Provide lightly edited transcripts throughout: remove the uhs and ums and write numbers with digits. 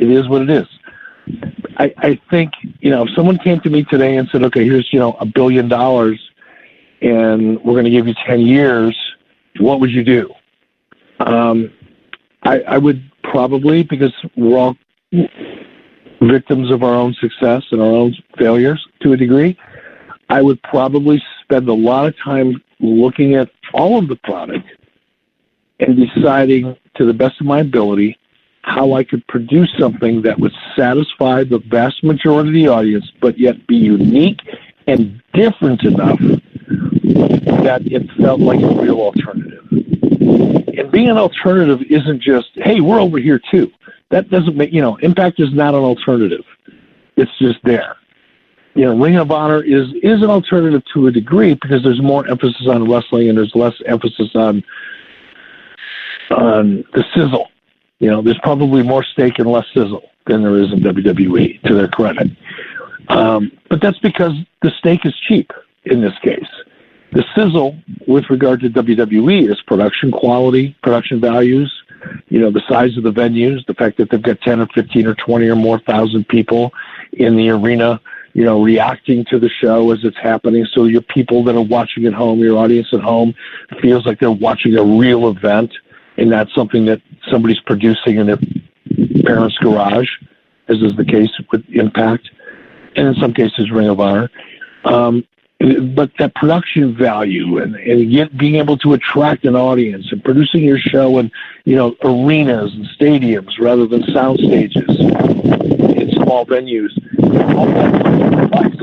It is what it is. I think, if someone came to me today and said, okay, here's, $1 billion and we're going to give you 10 years, what would you do? I would probably, because we're all victims of our own success and our own failures to a degree, I would probably spend a lot of time looking at all of the product and deciding to the best of my ability how I could produce something that would satisfy the vast majority of the audience, but yet be unique and different enough that it felt like a real alternative. And being an alternative isn't just, hey, we're over here too. That doesn't make, Impact is not an alternative. It's just there. Ring of Honor is an alternative to a degree because there's more emphasis on wrestling and there's less emphasis on the sizzle. There's probably more steak and less sizzle than there is in WWE, to their credit. But that's because the steak is cheap in this case. The sizzle, with regard to WWE, is production quality, production values, the size of the venues, the fact that they've got 10 or 15 or 20 or more thousand people in the arena, reacting to the show as it's happening. So your people that are watching at home, your audience at home, feels like they're watching a real event and not something that somebody's producing in their parents' garage, as is the case with Impact, and in some cases Ring of Honor. But that production value and yet being able to attract an audience and producing your show in, arenas and stadiums rather than sound stages in small venues, all that complex.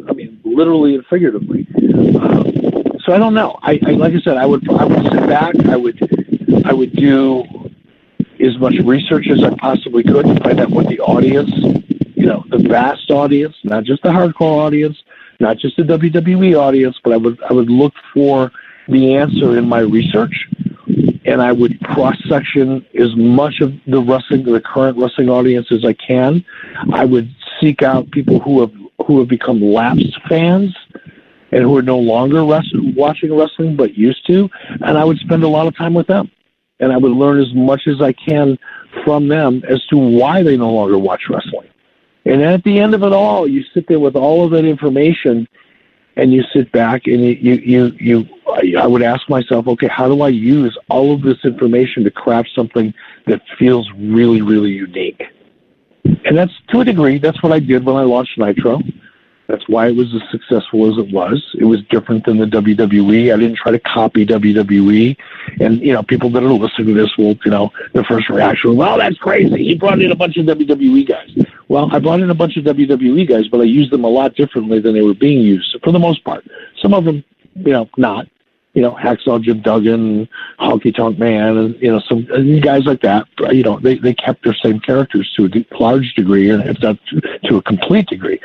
I mean, literally and figuratively. So I don't know. I like I said, I would sit back. I would do as much research as I possibly could to find out what the audience, the vast audience, not just the hardcore audience, not just the WWE audience, but I would look for the answer in my research, and I would cross-section as much of the current wrestling audience as I can. I would seek out people who have become lapsed fans and who are no longer watching wrestling but used to, and I would spend a lot of time with them. And I would learn as much as I can from them as to why they no longer watch wrestling. And at the end of it all, you sit there with all of that information, and you sit back and I would ask myself, okay, how do I use all of this information to craft something that feels really, really unique? And that's, to a degree, that's what I did when I launched Nitro. That's why it was as successful as it was. It was different than the WWE. I didn't try to copy WWE. And, people that are listening to this will, their first reaction, well, that's crazy. He brought in a bunch of WWE guys. Well, I brought in a bunch of WWE guys, but I used them a lot differently than they were being used, for the most part. Some of them, not. Hacksaw Jim Duggan, Honky Tonk Man, and, some guys like that, they kept their same characters to a large degree, and if not to a complete degree.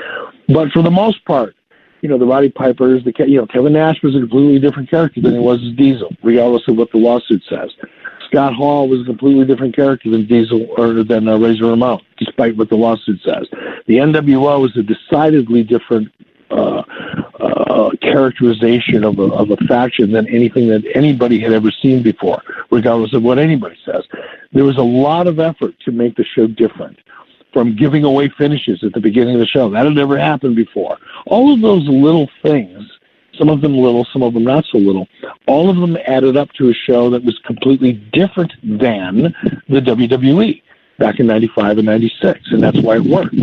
But for the most part, the Roddy Pipers, Kevin Nash was a completely different character than he was as Diesel, regardless of what the lawsuit says. Scott Hall was a completely different character than Diesel or than Razor Ramon, despite what the lawsuit says. The NWO is a decidedly different characterization of a faction than anything that anybody had ever seen before, regardless of what anybody says. There was a lot of effort to make the show different, from giving away finishes at the beginning of the show. That had never happened before. All of those little things, some of them little, some of them not so little, all of them added up to a show that was completely different than the WWE back in 95 and 96, and that's why it worked.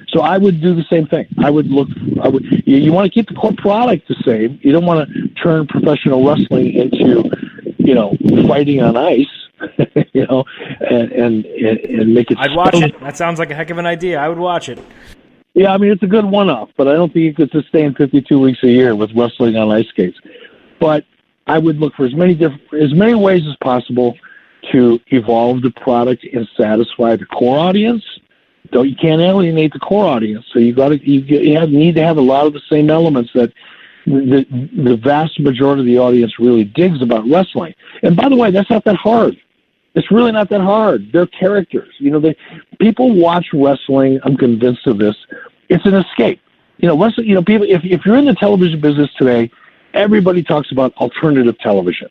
So I would do the same thing. You want to keep the core product the same. You don't want to turn professional wrestling into, fighting on ice, and make it. I'd watch it. That sounds like a heck of an idea. I would watch it. Yeah, I mean, it's a good one-off, but I don't think you could sustain 52 weeks a year with wrestling on ice skates. But I would look for as many ways as possible to evolve the product and satisfy the core audience. Though you can't alienate the core audience, so you need to have a lot of the same elements that the vast majority of the audience really digs about wrestling. And by the way, that's not that hard. It's really not that hard. They're characters. People watch wrestling. I'm convinced of this. It's an escape. Wrestling. People. If you're in the television business today, everybody talks about alternative television.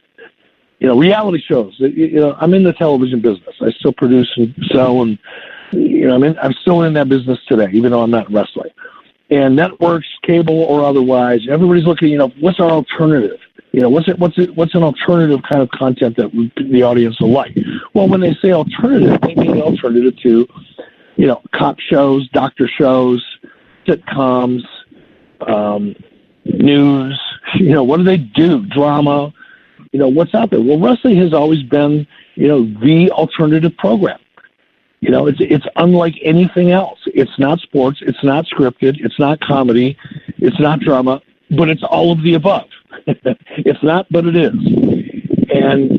Reality shows. I'm in the television business. I still produce and sell and I'm still in that business today, even though I'm not wrestling. And networks, cable or otherwise, everybody's looking, what's our alternative? What's an alternative kind of content that the audience will like? Well, when they say alternative, they mean alternative to, cop shows, doctor shows, sitcoms, news. What do they do? Drama. What's out there? Well, wrestling has always been, the alternative program. It's unlike anything else. It's not sports. It's not scripted. It's not comedy. It's not drama. But it's all of the above. It's not, but it is. And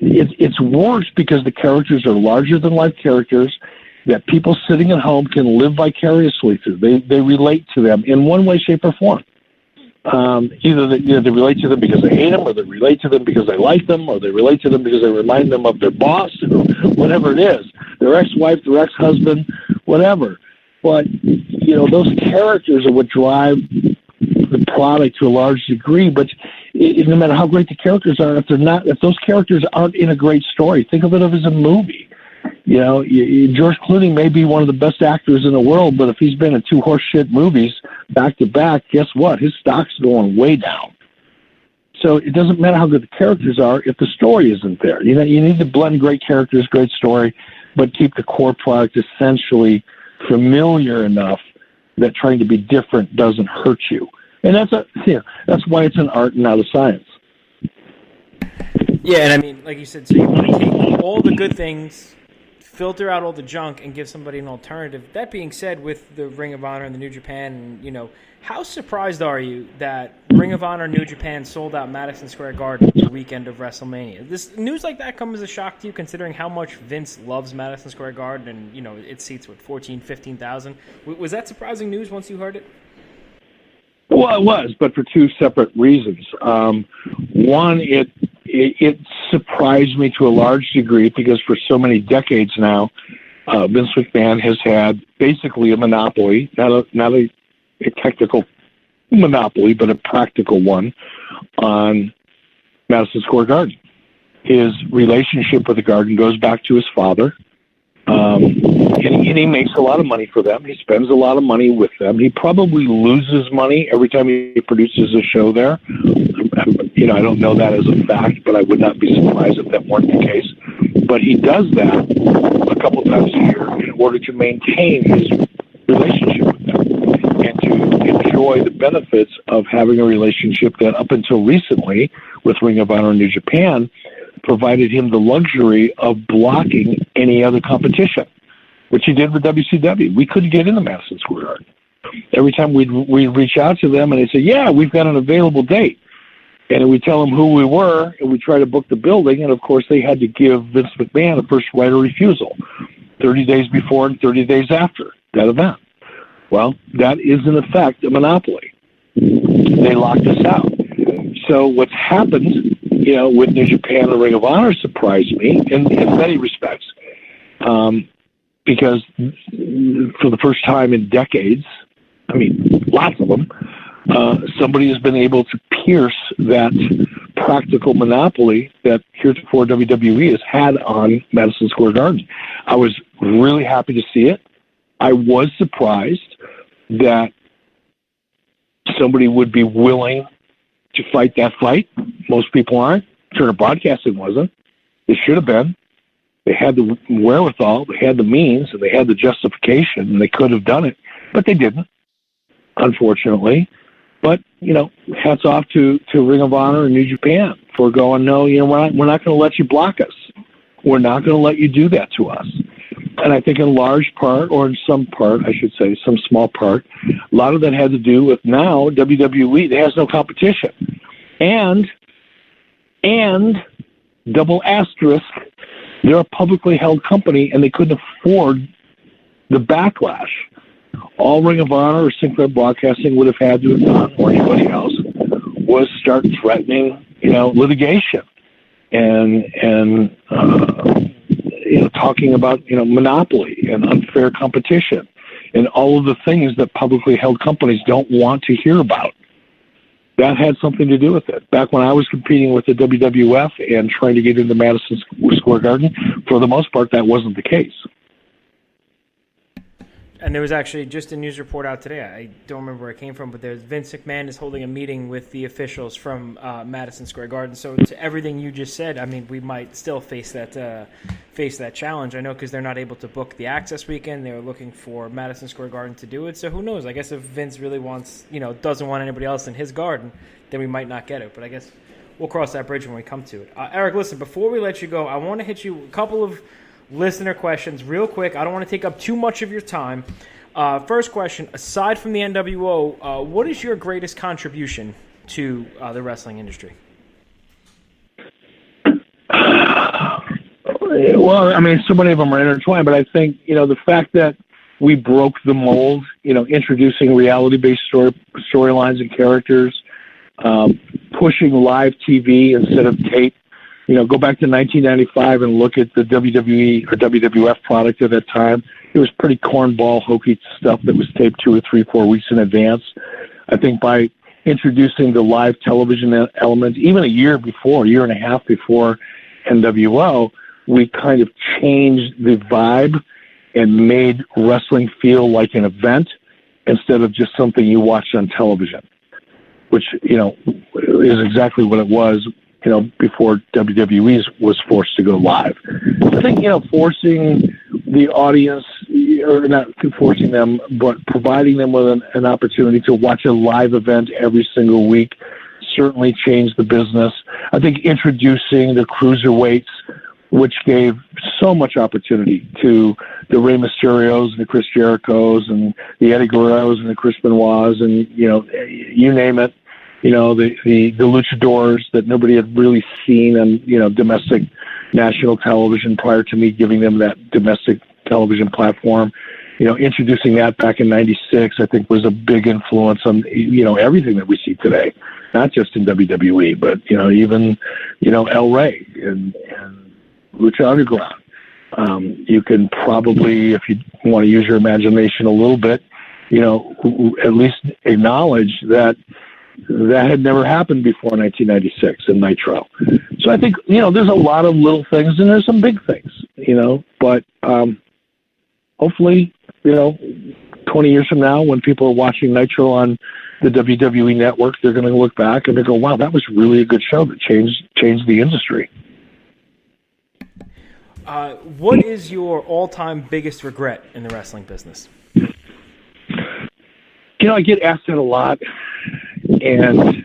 it's worse because the characters are larger than life characters that people sitting at home can live vicariously through. They relate to them in one way, shape, or form. Either they relate to them because they hate them, or they relate to them because they like them, or they relate to them because they remind them of their boss, or whatever it is, their ex-wife, their ex-husband, whatever. But, those characters are what drive the product to a large degree. But no matter how great the characters are, if those characters aren't in a great story, think of it as a movie. George Clooney may be one of the best actors in the world, but if he's been in 2 horseshit movies back to back, guess what? His stock's going way down. So it doesn't matter how good the characters are if the story isn't there. You need to blend great characters, great story, but keep the core product essentially familiar enough that trying to be different doesn't hurt you. And that's why it's an art and not a science. Yeah, and like you said, so you want to take all the good things, filter out all the junk, and give somebody an alternative. That being said, with the Ring of Honor and the New Japan, how surprised are you that Ring of Honor New Japan sold out Madison Square Garden the weekend of WrestleMania? This news like that comes as a shock to you, considering how much Vince loves Madison Square Garden and, it seats, 14,000, 15,000. Was that surprising news once you heard it? Well, it was, but for 2 separate reasons. One, it surprised me to a large degree because for so many decades now, Vince McMahon has had basically a monopoly, not a technical monopoly, but a practical one on Madison Square Garden. His relationship with the Garden goes back to his father, and he makes a lot of money for them. He spends a lot of money with them. He probably loses money every time he produces a show there. I don't know that as a fact, but I would not be surprised if that weren't the case. But he does that a couple times a year in order to maintain his relationship with them and to enjoy the benefits of having a relationship that up until recently with Ring of Honor and New Japan provided him the luxury of blocking any other competition, which he did with WCW. We couldn't get into Madison Square Garden. Every time we'd reach out to them and they'd say, yeah, we've got an available date. And we'd tell them who we were, and we'd try to book the building. And, of course, they had to give Vince McMahon a first right of refusal 30 days before and 30 days after that event. Well, that is, in effect, a monopoly. They locked us out. So what's happened, with New Japan and Ring of Honor surprised me in many respects. Because for the first time in decades, lots of them, somebody has been able to pierce that practical monopoly that heretofore WWE has had on Madison Square Garden. I was really happy to see it. I was surprised that somebody would be willing to fight that fight. Most people aren't. Turner Broadcasting wasn't. They should have been. They had the wherewithal, they had the means, and they had the justification, and they could have done it, but they didn't, unfortunately. But, hats off to Ring of Honor and New Japan for going, no, we're not going to let you block us. We're not going to let you do that to us. And I think in large part, or in some part, I should say, some small part, a lot of that had to do with now WWE, there has no competition. And double asterisk, they're a publicly held company, and they couldn't afford the backlash. All Ring of Honor or Sinclair Broadcasting would have had to have done, or anybody else, was start threatening, litigation and talking about, monopoly and unfair competition and all of the things that publicly held companies don't want to hear about. That had something to do with it. Back when I was competing with the WWF and trying to get into Madison Square Garden, for the most part, that wasn't the case. And there was actually just a news report out today. I don't remember where it came from, but there's Vince McMahon is holding a meeting with the officials from Madison Square Garden. So to everything you just said, I mean, we might still face that challenge. I know because they're not able to book the Access weekend. They're looking for Madison Square Garden to do it. So who knows? I guess if Vince really wants, doesn't want anybody else in his garden, then we might not get it. But I guess we'll cross that bridge when we come to it. Eric, listen, before we let you go, I want to hit you a couple of listener questions real quick. I don't want to take up too much of your time. First question, aside from the NWO, what is your greatest contribution to the wrestling industry? Well, I mean, so many of them are intertwined, but I think, the fact that we broke the mold, introducing reality-based storylines and characters, pushing live TV instead of tape. Go back to 1995 and look at the WWE or WWF product at that time. It was pretty cornball, hokey stuff that was taped 2 or 3, 4 weeks in advance. I think by introducing the live television element, even a year and a half before NWO, we kind of changed the vibe and made wrestling feel like an event instead of just something you watched on television, which, is exactly what it was, before WWE was forced to go live. I think, forcing the audience, or not forcing them, but providing them with an opportunity to watch a live event every single week certainly changed the business. I think introducing the cruiserweights, which gave so much opportunity to the Rey Mysterios and the Chris Jerichos and the Eddie Guerreros and the Chris Benoits and, you name it. The luchadors that nobody had really seen on, domestic national television prior to me giving them that domestic television platform. Introducing that back in 96, I think was a big influence on, everything that we see today, not just in WWE, but, even, El Rey and Lucha Underground. You can probably, if you want to use your imagination a little bit, at least acknowledge that had never happened before 1996 in Nitro. So I think, there's a lot of little things and there's some big things, but hopefully, 20 years from now when people are watching Nitro on the WWE network, they're going to look back and they go, wow, that was really a good show that changed the industry. What is your all-time biggest regret in the wrestling business? I get asked that a lot, and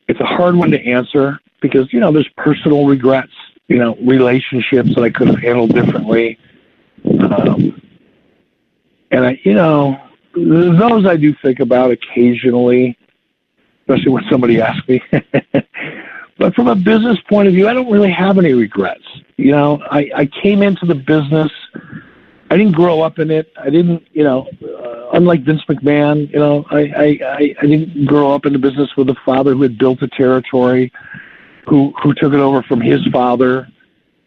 it's a hard one to answer because, there's personal regrets, relationships that I could have handled differently. And those I do think about occasionally, especially when somebody asks me. But from a business point of view, I don't really have any regrets. I came into the business. I didn't grow up in it. I didn't, unlike Vince McMahon, I didn't grow up in the business with a father who had built a territory, who took it over from his father.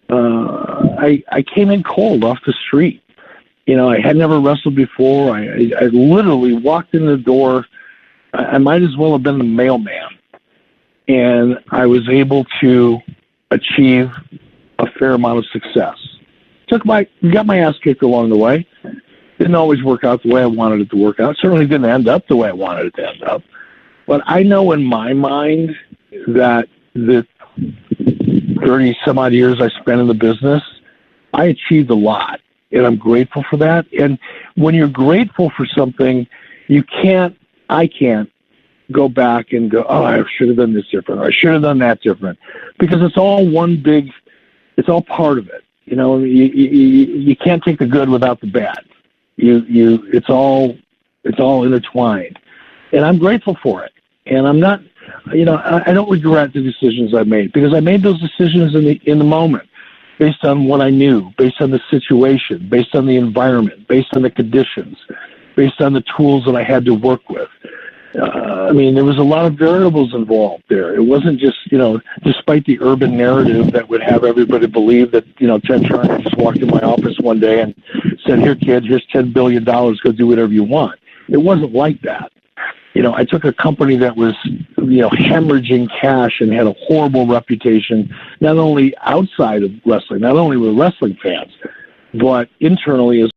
I came in cold off the street. I had never wrestled before. I literally walked in the door. I might as well have been the mailman. And I was able to achieve a fair amount of success. Got my ass kicked along the way. Didn't always work out the way I wanted it to work out. Certainly didn't end up the way I wanted it to end up. But I know in my mind that the 30 some odd years I spent in the business, I achieved a lot, and I'm grateful for that. And when you're grateful for something, I can't go back and go, oh, I should have done this different, or I should have done that different, because it's all it's all part of it. You can't take the good without the bad. It's all intertwined, and I'm grateful for it. And I'm not, I don't regret the decisions I made, because I made those decisions in the moment, based on what I knew, based on the situation, based on the environment, based on the conditions, based on the tools that I had to work with. There was a lot of variables involved there. It wasn't just, despite the urban narrative that would have everybody believe that, Ted Turner just walked in my office one day and said, here, kid, here's $10 billion, go do whatever you want. It wasn't like that. I took a company that was, hemorrhaging cash and had a horrible reputation, not only outside of wrestling, not only with wrestling fans, but internally as